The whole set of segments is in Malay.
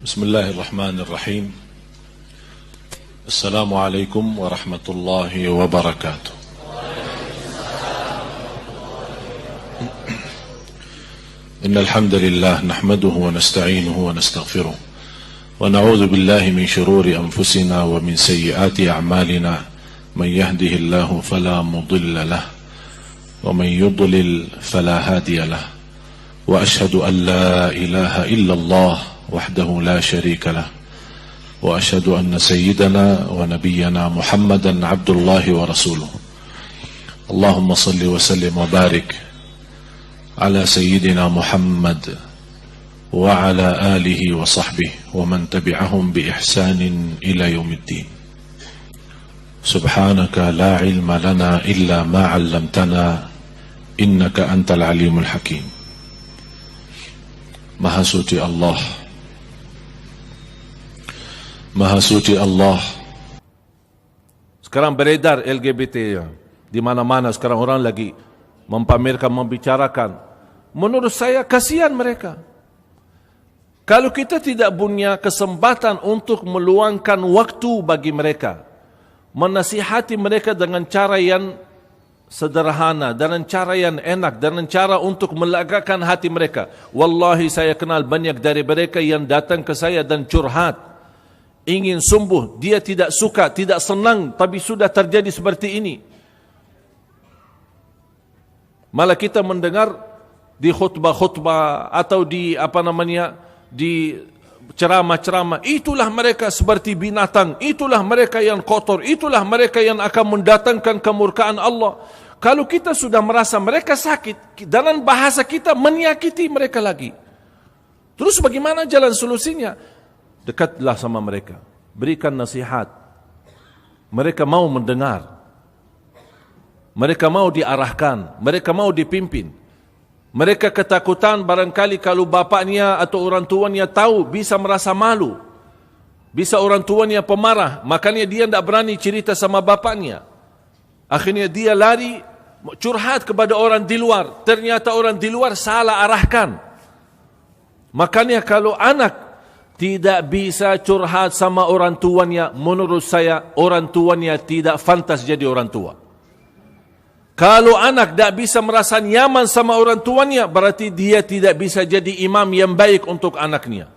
بسم الله الرحمن الرحيم. السلام عليكم ورحمة الله وبركاته. إن الحمد لله نحمده ونستعينه ونستغفره ونعوذ بالله من شرور أنفسنا ومن سيئات أعمالنا. من يهده الله فلا مضل له ومن يضلل فلا هادي له وأشهد أن لا إله إلا الله وحده لا شريك له وأشهد أن سيدنا ونبينا محمدا عبد الله ورسوله. اللهم صل وسلم وبارك على سيدنا محمد وعلى آله وصحبه ومن تبعهم بإحسان إلى يوم الدين. سبحانك لا علم لنا إلا ما علمتنا إنك أنت العليم الحكيم. Maha suci Allah, Maha suci Allah. Sekarang beredar LGBT di mana-mana. Sekarang orang lagi mempamerkan, membicarakan. Menurut saya kasihan mereka. Kalau kita tidak punya kesempatan untuk meluangkan waktu bagi mereka, menasihati mereka dengan cara yang sederhana, dengan cara yang enak, dengan cara untuk melagakan hati mereka. Wallahi saya kenal banyak dari mereka yang datang ke saya dan curhat, ingin sembuh. Dia tidak suka, tidak senang, tapi sudah terjadi seperti ini. Malah kita mendengar di khutbah-khutbah atau di di ceramah-ceramah, itulah mereka seperti binatang, itulah mereka yang kotor, itulah mereka yang akan mendatangkan kemurkaan Allah. Kalau kita sudah merasa mereka sakit, dalam bahasa kita menyakiti mereka lagi. Terus bagaimana jalan solusinya? Dekatlah sama mereka, berikan nasihat. Mereka mau mendengar, mereka mau diarahkan, mereka mau dipimpin. Mereka ketakutan barangkali kalau bapaknya atau orang tuanya tahu, bisa merasa malu. Bisa orang tuanya pemarah, makanya dia tidak berani cerita sama bapaknya. Akhirnya dia lari curhat kepada orang di luar. Ternyata orang di luar salah arahkan. Makanya kalau anak tidak bisa curhat sama orang tuanya, menurut saya orang tuanya tidak pantas jadi orang tua. Kalau anak tidak bisa merasa nyaman sama orang tuanya, berarti dia tidak bisa jadi imam yang baik untuk anaknya.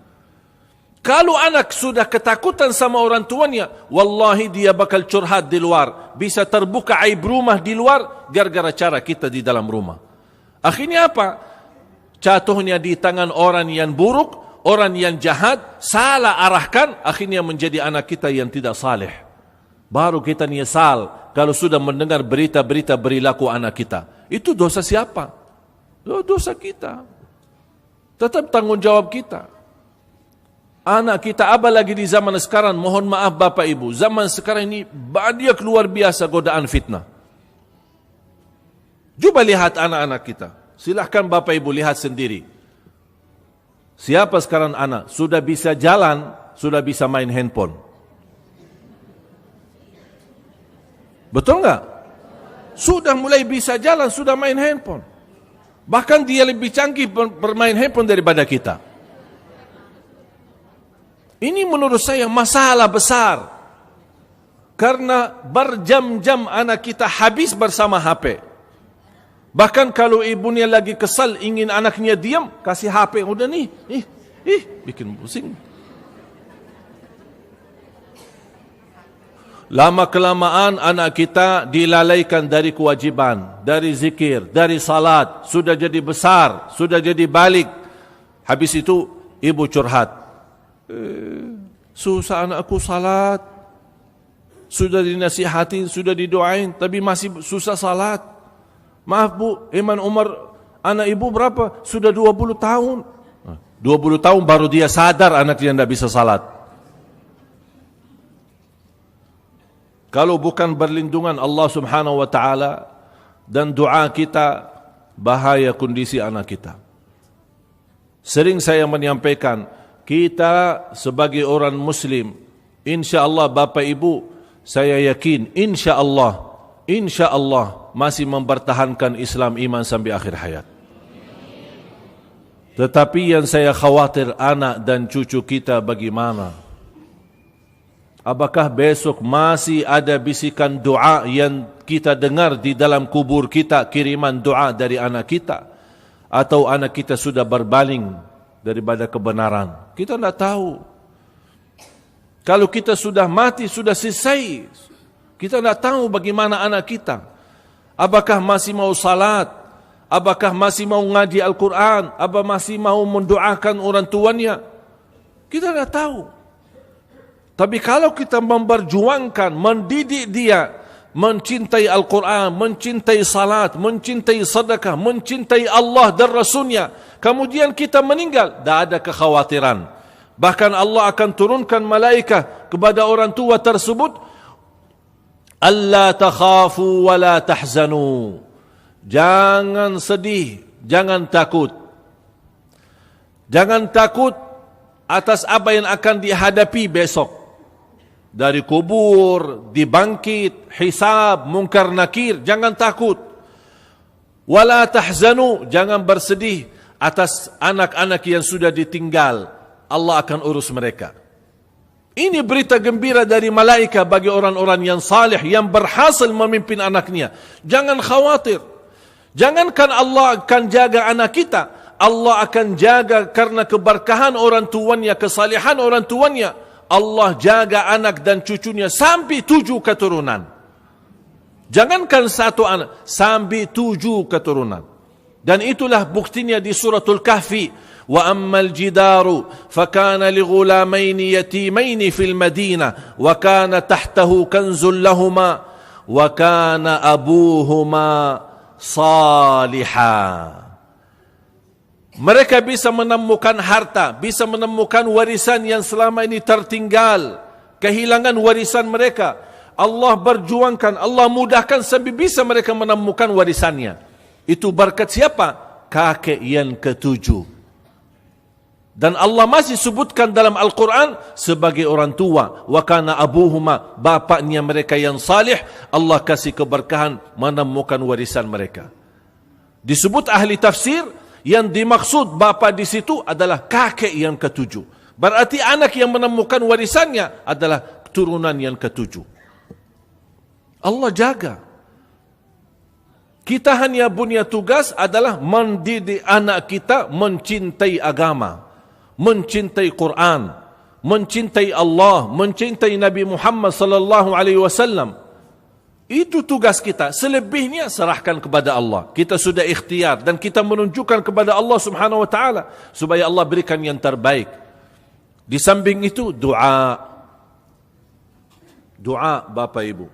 Kalau anak sudah ketakutan sama orang tuanya, wallahi dia bakal curhat di luar. Bisa terbuka aib rumah di luar, gara-gara cara kita di dalam rumah. Akhirnya apa? Jatuhnya di tangan orang yang buruk, orang yang jahat, salah arahkan, akhirnya menjadi anak kita yang tidak saleh. Baru kita nyesal kalau sudah mendengar berita-berita perilaku anak kita. Itu dosa siapa? Dosa kita. Tetap tanggung jawab kita. Anak kita, apalagi di zaman sekarang, mohon maaf Bapak Ibu, zaman sekarang ini banyak luar biasa godaan fitnah. Coba lihat anak-anak kita. Silahkan Bapak Ibu lihat sendiri. Siapa sekarang anak? Sudah bisa jalan, sudah bisa main handphone. Betul enggak? Sudah mulai bisa jalan, sudah main handphone. Bahkan dia lebih canggih bermain handphone daripada kita. Ini menurut saya masalah besar. Karena berjam-jam anak kita habis bersama HP. Bahkan kalau ibunya lagi kesal ingin anaknya diam, kasih HP. Udah nih, bikin pusing. Lama-kelamaan anak kita dilalaikan dari kewajiban, dari zikir, dari salat. Sudah jadi besar, sudah jadi balik. Habis itu ibu curhat. Susah anakku salat. Sudah dinasihati, sudah didoain, tapi masih susah salat. Maaf bu, Iman Umar, anak ibu berapa? Sudah 20 tahun. 20 tahun baru dia sadar anaknya tidak bisa salat. Kalau bukan berlindungan Allah subhanahu wa ta'ala dan doa kita, bahaya kondisi anak kita. Sering saya menyampaikan, kita sebagai orang Muslim, insya Allah Bapak Ibu, saya yakin insya Allah masih mempertahankan Islam iman sampai akhir hayat. Tetapi yang saya khawatir anak dan cucu kita bagaimana? Apakah besok masih ada bisikan doa yang kita dengar di dalam kubur kita, kiriman doa dari anak kita? Atau anak kita sudah berpaling daripada kebenaran? Kita tidak tahu. Kalau kita sudah mati, sudah selesai. Kita tidak tahu bagaimana anak kita. Apakah masih mau salat? Apakah masih mau ngaji Al-Quran? Apa masih mau mendoakan orang tuanya? Kita tidak tahu. Tapi kalau kita memperjuangkan, mendidik dia, mencintai Al-Quran, mencintai salat, mencintai sedekah, mencintai Allah dan Rasulnya, kemudian kita meninggal, tidak ada kekhawatiran. Bahkan Allah akan turunkan malaikat kepada orang tua tersebut, alla takhafu wa la tahzanu. Jangan sedih, jangan takut. Jangan takut atas apa yang akan dihadapi besok. Dari kubur, dibangkit, hisab, mungkar nakir, jangan takut. Wala tahzanu, jangan bersedih atas anak-anak yang sudah ditinggal. Allah akan urus mereka. Ini berita gembira dari malaikat bagi orang-orang yang salih, yang berhasil memimpin anaknya. Jangan khawatir. Jangankan Allah akan jaga anak kita, Allah akan jaga karena keberkahan orang tuanya, kesalihan orang tuanya. Allah jaga anak dan cucunya sampai 7 keturunan. Jangankan 1 anak, sampai 7 keturunan. Dan itulah buktinya di suratul Kahfi. Wa ammal jidaru fakana li ghulamaini yatimaini fil Madinah wa kana tahtahu kanzul lahuma wa kana abuhuma salihah. Mereka bisa menemukan harta, bisa menemukan warisan yang selama ini tertinggal, kehilangan warisan mereka. Allah berjuangkan, Allah mudahkan sampai bisa mereka menemukan warisannya. Itu berkat siapa? Kakek yang ke-7. Dan Allah masih sebutkan dalam Al-Quran sebagai orang tua. Wa kana abuhuma, bapaknya mereka yang salih, Allah kasih keberkahan menemukan warisan mereka. Disebut ahli tafsir, yang dimaksud bapa di situ adalah kakek yang ke-7. Berarti anak yang menemukan warisannya adalah keturunan yang ke-7. Allah jaga. Kita hanya punya tugas adalah mendidik anak kita mencintai agama, mencintai Quran, mencintai Allah, mencintai Nabi Muhammad sallallahu alaihi wasallam. Itu tugas kita. Selebihnya serahkan kepada Allah. Kita sudah ikhtiar dan kita menunjukkan kepada Allah Subhanahu wa taala supaya Allah berikan yang terbaik. Di samping itu doa. Doa Bapak Ibu.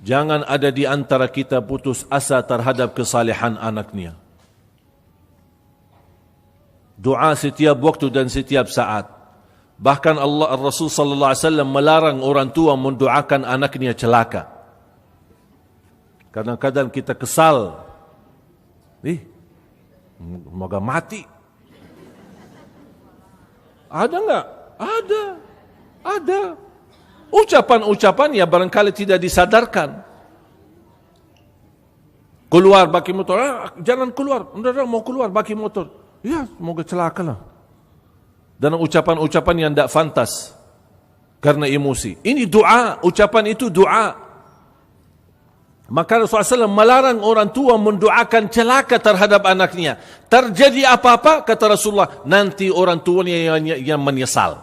Jangan ada di antara kita putus asa terhadap kesalehan anaknya. Doa setiap waktu dan setiap saat. Bahkan Rasul sallallahu alaihi wasallam melarang orang tua mendoakan anaknya celaka. Kadang-kadang kita kesal. Semoga mati. Ada enggak? Ada. Ucapan-ucapan ya barangkali tidak disadarkan. Keluar pakai motor, jangan keluar. Enggak mau keluar pakai motor. Ya, semoga celakalah. Dan ucapan-ucapan yang tidak fantas karena emosi. Ini doa, ucapan itu doa. Maka Rasulullah SAW melarang orang tua mendoakan celaka terhadap anaknya. Terjadi apa-apa, kata Rasulullah, nanti orang tuanya yang menyesal.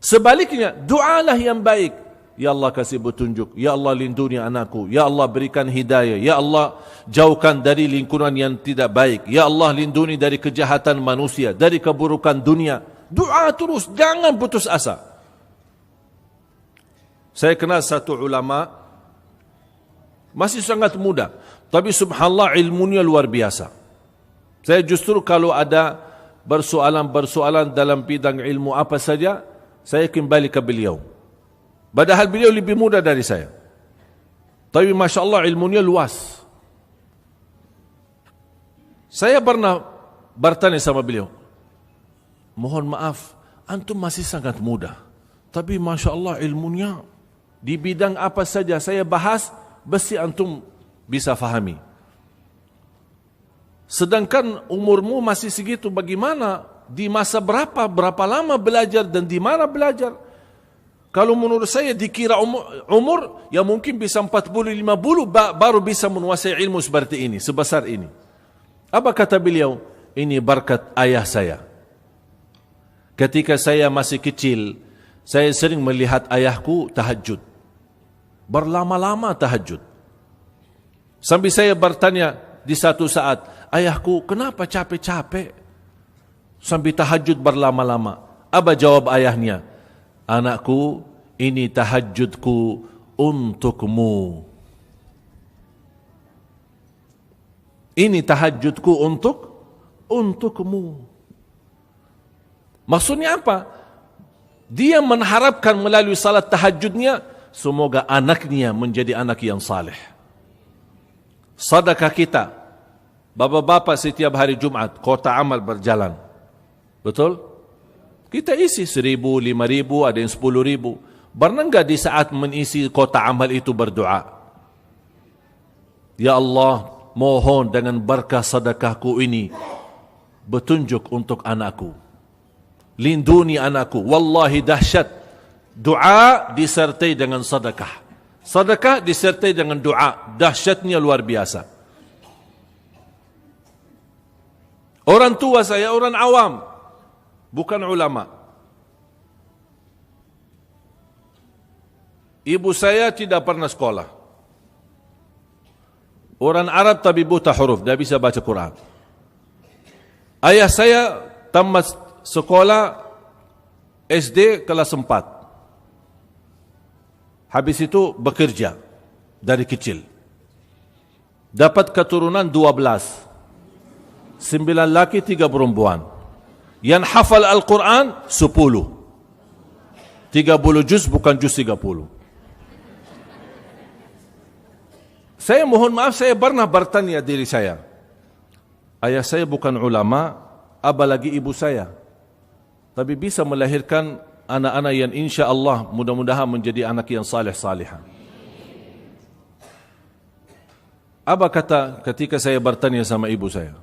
Sebaliknya, doalah yang baik. Ya Allah kasih petunjuk, Ya Allah lindungi anakku, Ya Allah berikan hidayah, Ya Allah jauhkan dari lingkungan yang tidak baik, Ya Allah lindungi dari kejahatan manusia, dari keburukan dunia. Doa terus, jangan putus asa. Saya kenal satu ulama, masih sangat muda, tapi subhanallah ilmunya luar biasa. Saya justru kalau ada bersoalan dalam bidang ilmu apa saja, saya kembali ke beliau. Padahal beliau lebih muda dari saya. Tapi Masya Allah ilmunya luas. Saya pernah bertanya sama beliau, mohon maaf, antum masih sangat muda. Tapi Masya Allah ilmunya di bidang apa saja saya bahas, pasti antum bisa fahami. Sedangkan umurmu masih segitu, bagaimana? Di masa berapa lama belajar dan di mana belajar? Kalau menurut saya dikira umur yang mungkin bisa 40-50 baru bisa menguasai ilmu seperti ini, sebesar ini. Apa kata beliau? Ini berkat ayah saya. Ketika saya masih kecil, saya sering melihat ayahku tahajud. Berlama-lama tahajud. Sampai saya bertanya di satu saat, ayahku, kenapa capek-capek sampai tahajud berlama-lama? Apa jawab ayahnya? Anakku, ini tahajudku untukmu. Ini tahajudku untukmu. Maksudnya apa? Dia mengharapkan melalui salat tahajudnya, semoga anaknya menjadi anak yang saleh. Sedekah kita, bapak-bapak setiap hari Jumat, kota amal berjalan. Betul? Kita isi 1,000, 5,000, ada yang 10,000. Pernah enggak di saat mengisi kota amal itu berdoa? Ya Allah, mohon dengan berkah sedekahku ini, betunjuk untuk anakku. Lindungi anakku. Wallahi dahsyat. Doa disertai dengan sedekah. Sedekah disertai dengan doa. Dahsyatnya luar biasa. Orang tua saya, orang awam. Bukan ulama. Ibu saya tidak pernah sekolah. Orang Arab tapi buta huruf, tidak bisa baca Quran. Ayah saya tamat sekolah SD kelas 4. Habis itu bekerja dari kecil. Dapat keturunan 12. 9 laki, 3 perempuan. Yang hafal Al-Quran 10. 30 juz bukan juz 30. Saya mohon maaf, saya pernah bertanya diri saya. Ayah saya bukan ulama, apalagi ibu saya. Tapi bisa melahirkan anak-anak yang insya Allah mudah-mudahan menjadi anak yang saleh-salihah. Apa kata ketika saya bertanya sama ibu saya?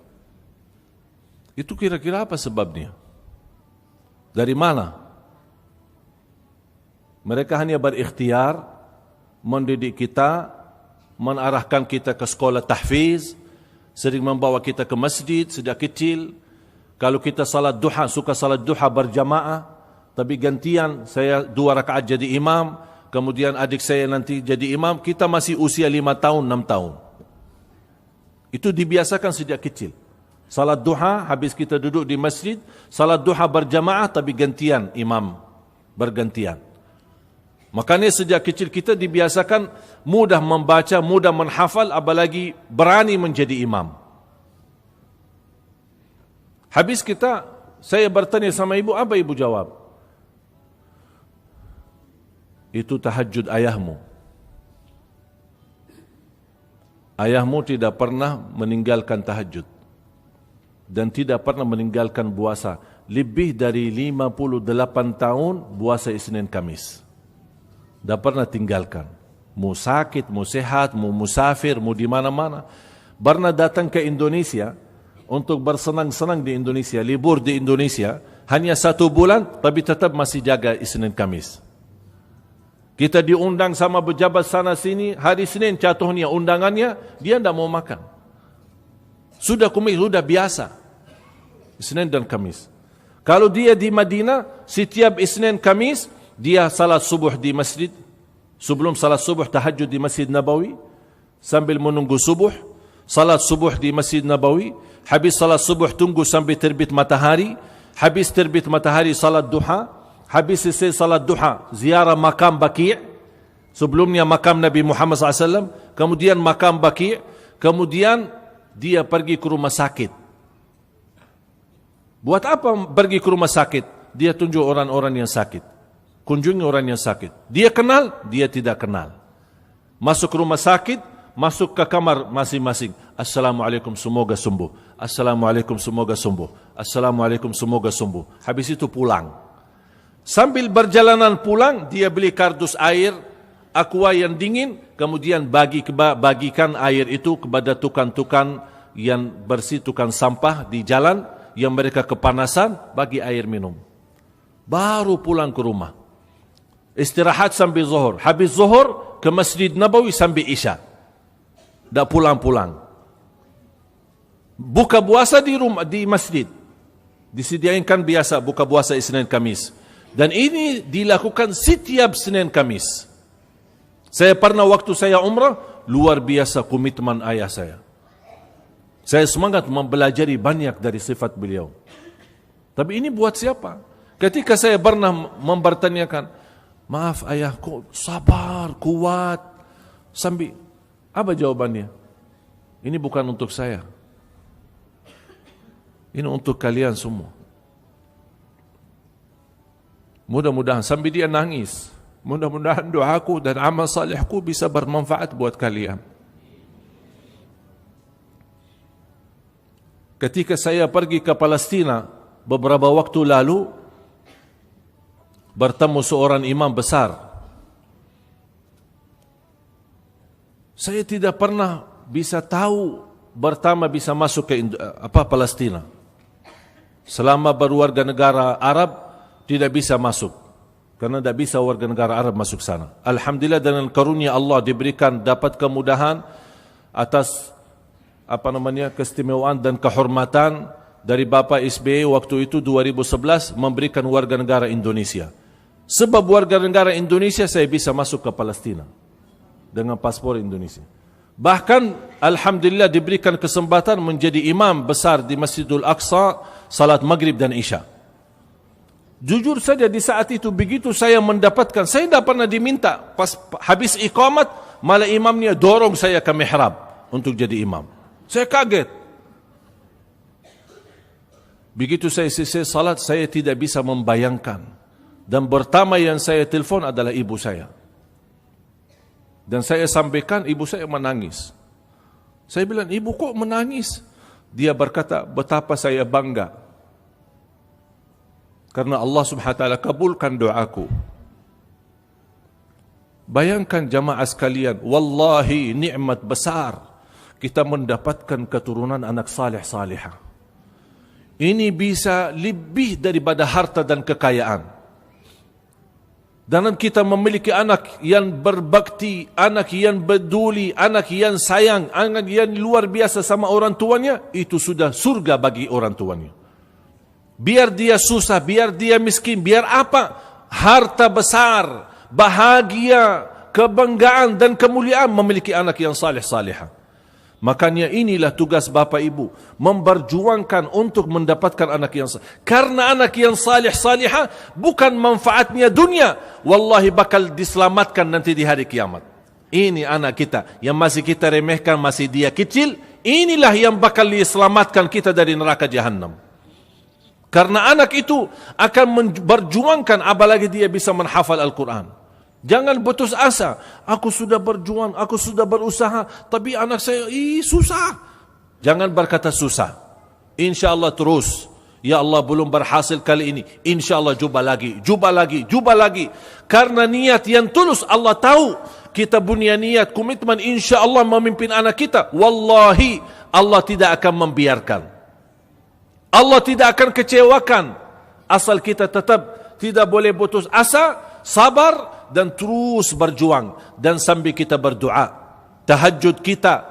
Itu kira-kira apa sebabnya? Dari mana? Mereka hanya berikhtiar mendidik kita, menarahkan kita ke sekolah tahfiz, sering membawa kita ke masjid sejak kecil. Kalau kita salat duha, suka salat duha berjamaah, tapi gantian saya 2 rakaat jadi imam, kemudian adik saya nanti jadi imam, kita masih usia 5 tahun, 6 tahun. Itu dibiasakan sejak kecil. Salat duha, habis kita duduk di masjid, salat duha berjamaah tapi gantian imam, bergantian. Makanya sejak kecil kita dibiasakan mudah membaca, mudah menghafal, apalagi berani menjadi imam. Habis saya bertanya sama ibu, apa ibu jawab? Itu tahajud ayahmu. Ayahmu tidak pernah meninggalkan tahajud. Dan tidak pernah meninggalkan puasa. Lebih dari 58 tahun puasa Isnin Kamis. Tidak pernah tinggalkan. Mau sakit, mau sehat, mau musafir, mau di mana-mana. Pernah datang ke Indonesia untuk bersenang-senang di Indonesia, libur di Indonesia, hanya 1 bulan, tapi tetap masih jaga Isnin Kamis. Kita diundang sama pejabat sana sini, hari Senin jatuhnya undangannya, dia tidak mau makan. Sudah kumis, sudah biasa. Isnin dan Kamis. Kalau dia di Madinah, setiap Isnin Kamis, dia salat subuh di masjid. Sebelum salat subuh, tahajud di Masjid Nabawi. Sambil menunggu subuh, salat subuh di Masjid Nabawi. Habis salat subuh, tunggu sampai terbit matahari. Habis terbit matahari, salat duha. Habis selesai salat duha, ziarah makam Baqi'. Sebelumnya makam Nabi Muhammad SAW. Kemudian makam Baqi'. Kemudian dia pergi ke rumah sakit. Buat apa pergi ke rumah sakit? Dia tunjuk orang-orang yang sakit. Kunjungi orang yang sakit. Dia kenal, dia tidak kenal. Masuk ke rumah sakit, masuk ke kamar masing-masing. Assalamualaikum, semoga sembuh. Assalamualaikum, semoga sembuh. Assalamualaikum, semoga sembuh. Habis itu pulang. Sambil berjalanan pulang, dia beli kardus air, aqua yang dingin, kemudian bagikan air itu kepada tukang-tukang yang bersih tukang sampah di jalan, yang mereka kepanasan, bagi air minum. Baru pulang ke rumah. Istirahat sampai zuhur. Habis zuhur, ke Masjid Nabawi sampai Isya. Dah pulang-pulang. Buka puasa di rumah, di masjid. Disediakan biasa buka puasa Isnin Kamis. Dan ini dilakukan setiap Senin Kamis. Saya pernah waktu saya umrah, luar biasa komitmen ayah saya. Saya semangat mempelajari banyak dari sifat beliau. Tapi ini buat siapa? Ketika saya pernah mempertanyakan, maaf ayah, kok sabar, kuat, sambil, apa jawabannya? Ini bukan untuk saya. Ini untuk kalian semua. Mudah-mudahan, sambil dia nangis, mudah-mudahan doaku dan amal salihku bisa bermanfaat buat kalian. Ketika saya pergi ke Palestina beberapa waktu lalu, bertemu seorang imam besar. Saya tidak pernah bisa tahu pertama bisa masuk ke Palestina. Selama berwarga negara Arab tidak bisa masuk, karena tidak bisa warga negara Arab masuk sana. Alhamdulillah, dengan karunia Allah diberikan dapat kemudahan atas keistimewaan dan kehormatan dari Bapak SBY waktu itu 2011 memberikan warga negara Indonesia. Sebab warga negara Indonesia saya bisa masuk ke Palestina dengan paspor Indonesia. Bahkan alhamdulillah diberikan kesempatan menjadi imam besar di Masjidul Aqsa salat maghrib dan isya. Jujur saja di saat itu begitu saya mendapatkan, saya tidak pernah diminta, pas habis iqamat malah imamnya dorong saya ke mihrab untuk jadi imam. Saya kaget. Begitu saya selesai salat, saya tidak bisa membayangkan. Dan pertama yang saya telefon adalah ibu saya. Dan saya sampaikan, ibu saya menangis. Saya bilang, ibu kok menangis? Dia berkata, betapa saya bangga. Karena Allah SWT kabulkan doaku. Bayangkan jamaah sekalian, wallahi nikmat besar kita mendapatkan keturunan anak salih-salihah. Ini bisa lebih daripada harta dan kekayaan. Dan kita memiliki anak yang berbakti, anak yang peduli, anak yang sayang, anak yang luar biasa sama orang tuanya, itu sudah surga bagi orang tuanya. Biar dia susah, biar dia miskin, biar apa, harta besar, bahagia, kebanggaan dan kemuliaan memiliki anak yang salih-salihah. Makanya inilah tugas bapa ibu, memperjuangkan untuk mendapatkan anak yang salih. Karena anak yang salih-salihah bukan manfaatnya dunia, wallahi bakal diselamatkan nanti di hari kiamat. Ini anak kita yang masih kita remehkan, masih dia kecil, inilah yang bakal diselamatkan kita dari neraka jahannam. Karena anak itu akan berjuangkan, apalagi dia bisa menghafal Al-Quran. Jangan putus asa. Aku sudah berjuang, aku sudah berusaha, tapi anak saya susah. Jangan berkata susah. InsyaAllah terus. Ya Allah, belum berhasil kali ini, InsyaAllah cuba lagi, cuba lagi, cuba lagi. Karena niat yang tulus, Allah tahu kita punya niat, komitmen InsyaAllah memimpin anak kita. Wallahi Allah tidak akan membiarkan. Allah tidak akan kecewakan. Asal kita tetap tidak boleh putus asa, sabar dan terus berjuang. Dan sambil kita berdoa, tahajud kita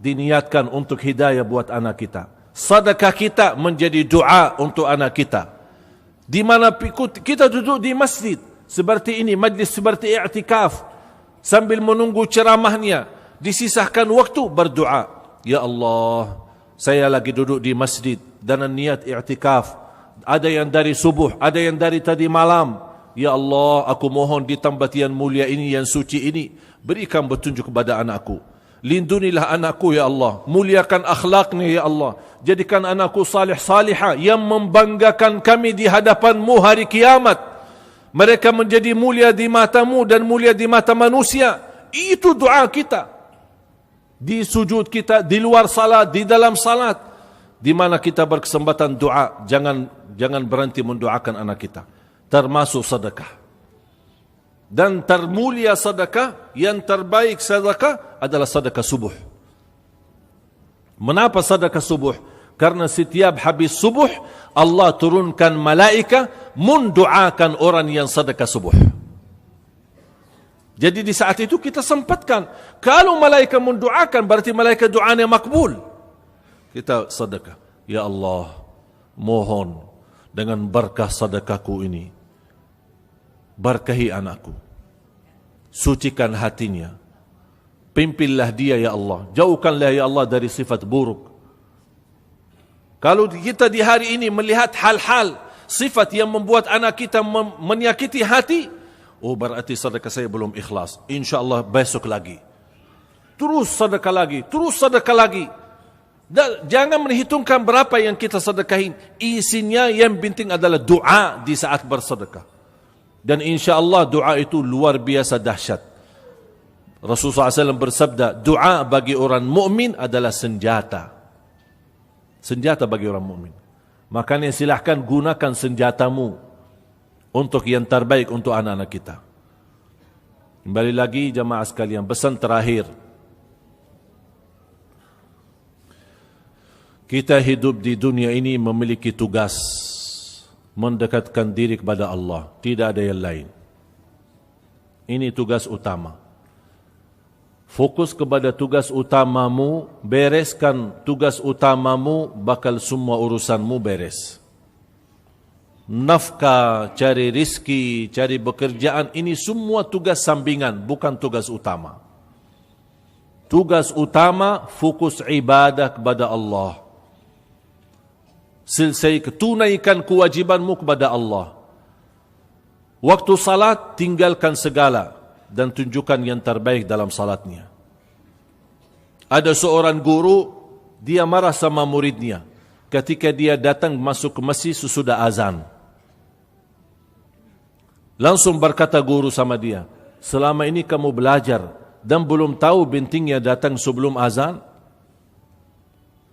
diniatkan untuk hidayah buat anak kita. Sedekah kita menjadi doa untuk anak kita. Di mana kita duduk di masjid seperti ini, majlis seperti i'tikaf, sambil menunggu ceramahnya, disisahkan waktu berdoa. Ya Allah, saya lagi duduk di masjid dan niat i'tikaf. Ada yang dari subuh, ada yang dari tadi malam. Ya Allah, aku mohon di tempat yang mulia ini, yang suci ini, berikan petunjuk kepada anakku. Lindunilah anakku ya Allah. Muliakan akhlaknya ya Allah. Jadikan anakku salih-salihah yang membanggakan kami di hadapan-Mu hari kiamat. Mereka menjadi mulia di mata-Mu dan mulia di mata manusia. Itu doa kita. Di sujud kita, di luar salat, di dalam salat. Di mana kita berkesempatan doa, jangan berhenti mendoakan anak kita. Termasuk sedekah. Dan termulia sedekah, yang terbaik sedekah adalah sedekah subuh. Mengapa sedekah subuh? Karena setiap habis subuh Allah turunkan malaika mendoakan orang yang sedekah subuh. Jadi di saat itu kita sempatkan. Kalau malaika mendoakan berarti malaika doanya makbul. Kita sedekah. Ya Allah, mohon dengan berkah sedekahku ini berkahi anakku. Sucikan hatinya. Pimpinlah dia ya Allah. Jauhkanlah ya Allah dari sifat buruk. Kalau kita di hari ini melihat hal-hal, sifat yang membuat anak kita menyakiti hati, oh berarti sedekah saya belum ikhlas. InsyaAllah besok lagi. Terus sedekah lagi, terus sedekah lagi. Dan jangan menghitungkan berapa yang kita sedekahin. Isinya yang penting adalah doa di saat bersedekah. Dan insyaAllah doa itu luar biasa dahsyat. Rasulullah SAW bersabda, doa bagi orang mukmin adalah senjata. Senjata bagi orang mukmin. Makanya silahkan gunakan senjatamu untuk yang terbaik untuk anak-anak kita. Kembali lagi jamaah sekalian, pesan terakhir. Kita hidup di dunia ini memiliki tugas mendekatkan diri kepada Allah. Tidak ada yang lain. Ini tugas utama. Fokus kepada tugas utamamu, bereskan tugas utamamu, bakal semua urusanmu beres. Nafkah, cari rizki, cari bekerjaan, ini semua tugas sampingan, bukan tugas utama. Tugas utama, fokus ibadah kepada Allah. Tunaikan kewajibanmu kepada Allah. Waktu salat, tinggalkan segala dan tunjukkan yang terbaik dalam salatnya. Ada seorang guru, dia marah sama muridnya ketika dia datang masuk ke masjid sesudah azan. Langsung berkata guru sama dia, selama ini kamu belajar dan belum tahu pentingnya datang sebelum azan?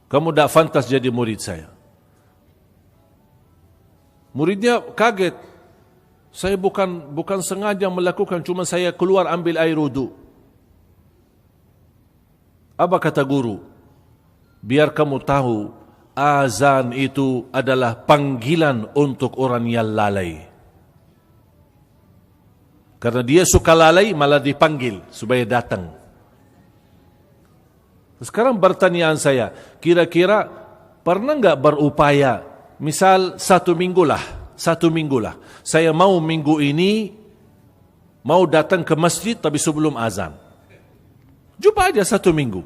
Kamu tak pantas jadi murid saya. Muridnya kaget. Saya bukan sengaja melakukan, cuma saya keluar ambil air wudu. Apa kata guru? Biar kamu tahu, azan itu adalah panggilan untuk orang yang lalai. Karena dia suka lalai, malah dipanggil supaya datang. Sekarang pertanyaan saya, kira-kira pernah enggak berupaya, misal 1 minggu lah, saya mau minggu ini mau datang ke masjid tapi sebelum azan. Jumpa aja 1 minggu.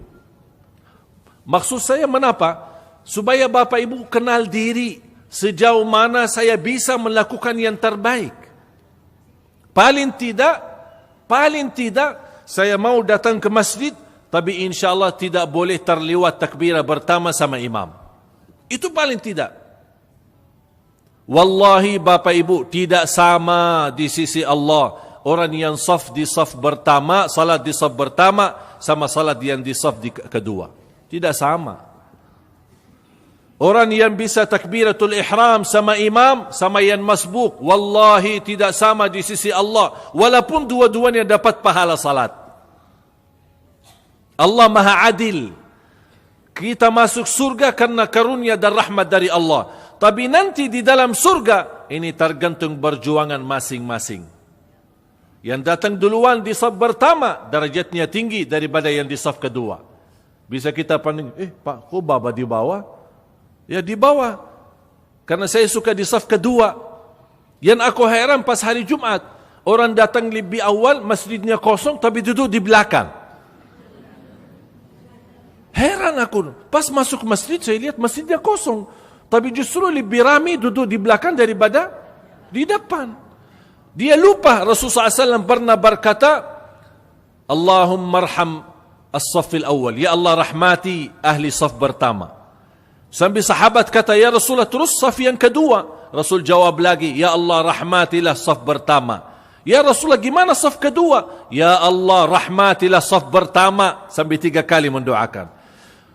Maksud saya menapa? Supaya Bapak Ibu kenal diri sejauh mana saya bisa melakukan yang terbaik. Paling tidak saya mau datang ke masjid tapi insyaAllah tidak boleh terlewat takbirah pertama sama imam. Itu paling tidak. Wallahi Bapak Ibu, tidak sama di sisi Allah orang yang saf di saf pertama, salat di saf pertama sama salat yang di saf kedua. Tidak sama. Orang yang bisa takbiratul ihram sama imam sama yang masbuk, wallahi tidak sama di sisi Allah, walaupun dua-duanya dapat pahala salat. Allah Maha Adil. Kita masuk surga karena karunia dan rahmat dari Allah. Tapi nanti di dalam surga, ini tergantung perjuangan masing-masing. Yang datang duluan di saf pertama, derajatnya tinggi daripada yang di saf kedua. Bisa kita pandang, Pak, kok Baba di bawah? Ya di bawah. Karena saya suka di saf kedua. Yang aku heran pas hari Jumat, orang datang lebih awal, masjidnya kosong, tapi duduk di belakang. Heran aku, pas masuk masjid, saya lihat masjidnya kosong. Tapi justru lebih ramai duduk di belakang daripada di depan. Dia lupa Rasulullah SAW pernah berkata, Allahumma arham as-saffil awal. Ya Allah rahmati ahli saf pertama. Sampai sahabat kata, ya Rasulullah terus saf yang kedua. Rasul jawab lagi, ya Allah rahmatilah saf pertama. Ya Rasulullah gimana saf kedua? Ya Allah rahmatilah saf pertama. Sampai 3 kali mendoakan.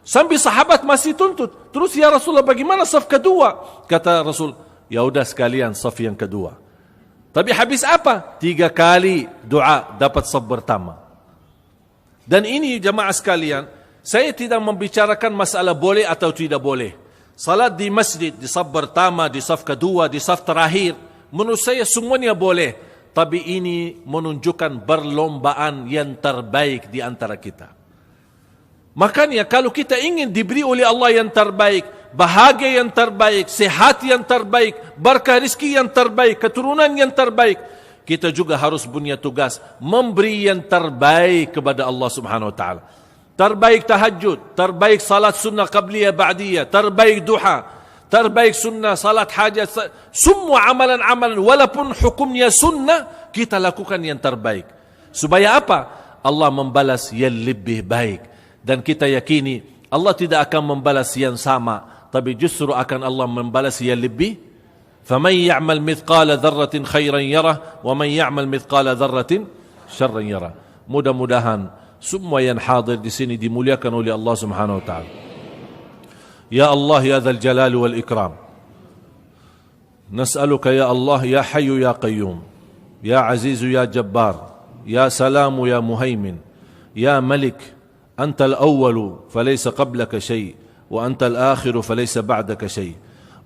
Sampai sahabat masih tuntut. Terus ya Rasulullah bagaimana saf kedua? Kata Rasul, ya udah sekalian saf yang kedua. Tapi habis apa? 3 kali doa dapat saf pertama. Dan ini jamaah sekalian, Saya tidak membicarakan masalah boleh atau tidak boleh. Salat di masjid, di saf pertama, di saf kedua, di saf terakhir, menurut saya semuanya boleh. Tapi ini menunjukkan perlombaan yang terbaik di antara kita. Makanya kalau kita ingin diberi oleh Allah yang terbaik, bahagia yang terbaik, sehat yang terbaik, berkah rezeki yang terbaik, keturunan yang terbaik, kita juga harus punya tugas memberi yang terbaik kepada Allah Subhanahu wa taala. Terbaik tahajud, terbaik salat sunnah qabliyah ba'diyah, terbaik duha, terbaik sunnah salat hajat, semua amalan-amalan walaupun hukumnya sunnah, kita lakukan yang terbaik. Supaya apa? Allah membalas yang lebih baik. Dan kita yakini Allah tidak akan membalas yang sama, tapi justru akan Allah membalas yang lebih. Faman ya'mal mithqala dzarratin khairan yarah, wa man ya'mal mithqala dzarratin syarran yarah. Mudah-mudahan semua yang hadir di sini dimuliakan oleh Allah Subhanahu wa taala. Ya Allah ya dzal jalali wal ikram. Nas'aluka ya Allah ya hayyu ya qayyum, ya azizu ya jabbar, ya salamu ya muhaimin, ya malik. أنت الأول فليس قبلك شيء، وأنت الآخر فليس بعدك شيء،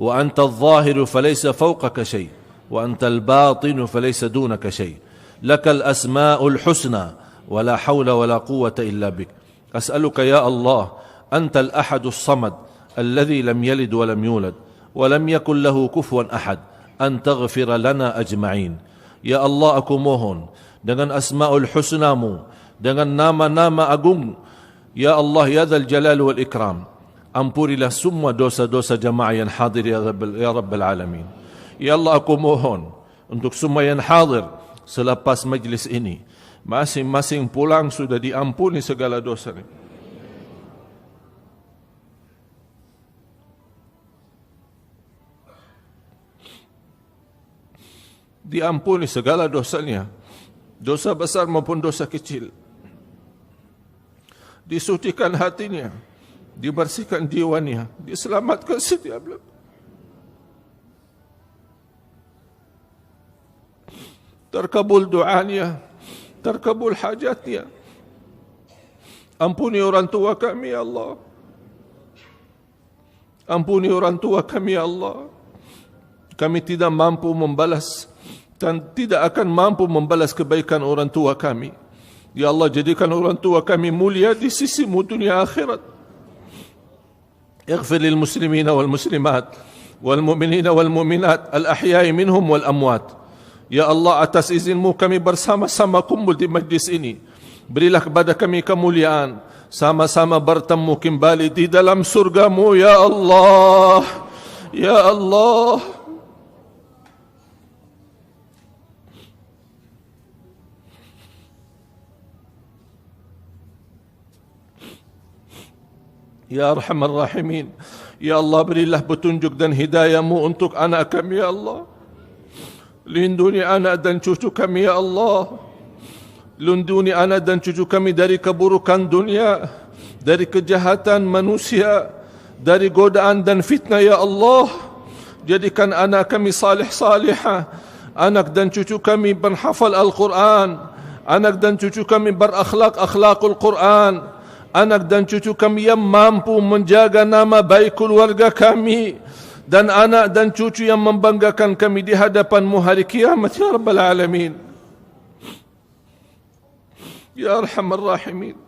وأنت الظاهر فليس فوقك شيء، وأنت الباطن فليس دونك شيء. لك الأسماء الحسنى ولا حول ولا قوة إلا بك. أسألك يا الله أنت الأحد الصمد الذي لم يلد ولم يولد ولم يكن له كفوا أحد أن تغفر لنا أجمعين. يا الله aku mohon dengan asmaul husnamu, dengan nama-nama agung, ya Allah ya dzal jalal wal ikram, ampunilah semua dosa-dosa jamaah yang hadir ya Rabbal Alamin. Ya Allah aku mohon untuk semua yang hadir selepas majlis ini, masing-masing pulang sudah diampuni segala dosanya. Diampuni segala dosanya, dosa besar maupun dosa kecil. Disucikan hatinya, dibersihkan jiwanya, diselamatkan setiap langkah. Terkabul doanya, terkabul hajatnya. Ampuni orang tua kami ya Allah. Ampuni orang tua kami ya Allah. Kami tidak mampu membalas dan tidak akan mampu membalas kebaikan orang tua kami. Ya Allah, jadikan orang tua kami mulia di sisimu dunia akhirat. Ighfir lil muslimina wal muslimat wal mu'minina wal mu'minat al ahya'i minhum wal amwat. Ya Allah, atas izinmu kami bersama-sama kumpul di majlis ini. Berilah kepada kami kemuliaan, sama-sama bertemu kembali di dalam surgamu ya Allah. Ya Allah. Ya Arhamar Rahimin, ya Allah berilah petunjuk dan hidayahmu untuk anak kami ya Allah. Lindungi anak dan cucu kami ya Allah. Lindungi anak dan cucu kami dari keburukan dunia, dari kejahatan manusia, dari godaan dan fitnah ya Allah. Jadikan anak kami salih-salihah, anak dan cucu kami penghafal Al-Quran, anak dan cucu kami berakhlak-akhlakul Quran, anak dan cucu kami yang mampu menjaga nama baik keluarga kami, dan anak dan cucu yang membanggakan kami di hadapan-Mu hari kiamat ya Rabbal Alamin. Ya Arhamar Rahimin,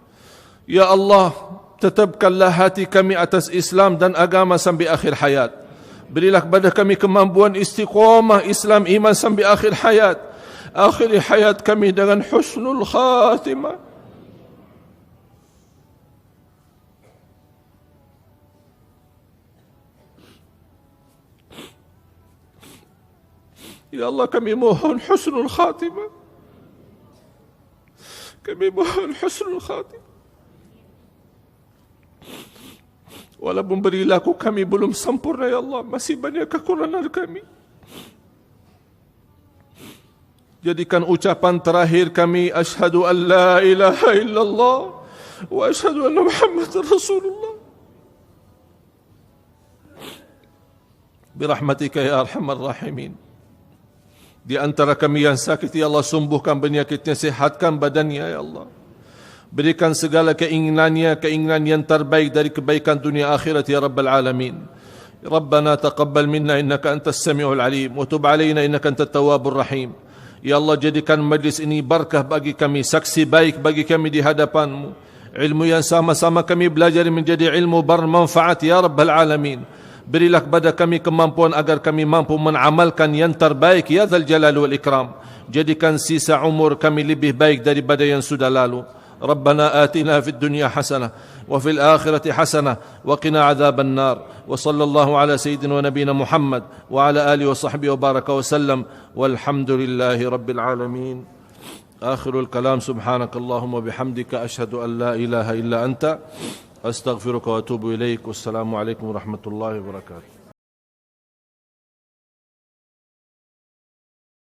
ya Allah, tetapkanlah hati kami atas Islam dan agama sampai akhir hayat. Berilah kepada kami kemampuan istiqamah Islam iman sampai akhir hayat. Akhiri hayat kami dengan husnul khatimah. Ya Allah, kami mohon husnul khatimah. Kami mohon husnul khatimah. Walaupun perilaku kami belum sempurna ya Allah, masih banyak kekurangan kami. Jadikan ucapan terakhir kami asyhadu an la ilaha illallah wa asyhadu anna Muhammadar Rasulullah. Birahmatika ya Arhamar Rahimin. Di antara kami yang sakit ya Allah, sembuhkan penyakitnya, sehatkan badannya ya Allah. Berikan segala keinginannya, keinginan yang terbaik dari kebaikan dunia akhirat ya Rabbal Alamin. Rabbana taqabbal minna innaka antas sami'ul alim wa tub alaina innaka antat tawwabur rahim. Ya Allah, jadikan majlis ini berkah bagi kami, saksi baik bagi kami di hadapan-Mu. Ilmu yang sama-sama kami belajar menjadi ilmu bermanfaat ya Rabbal Alamin. Berilah kepada kami kemampuan agar kami mampu mengamalkan yang terbaik ya Dzal Jalal wal Ikram. Jadikan sisa umur kami lebih baik daripada yang sudah lalu. ربنا آتنا في الدنيا حسنة وفي الآخرة حسنة وقنا عذاب النار وصلى الله على سيدنا ونبينا محمد وعلى آله وصحبه وبارك وسلم والحمد لله رب العالمين. آخر الكلام سبحانك اللهم وبحمدك أشهد أن لا إله إلا أنت أستغفرك وأتوب إليك والسلام عليكم ورحمة الله وبركاته.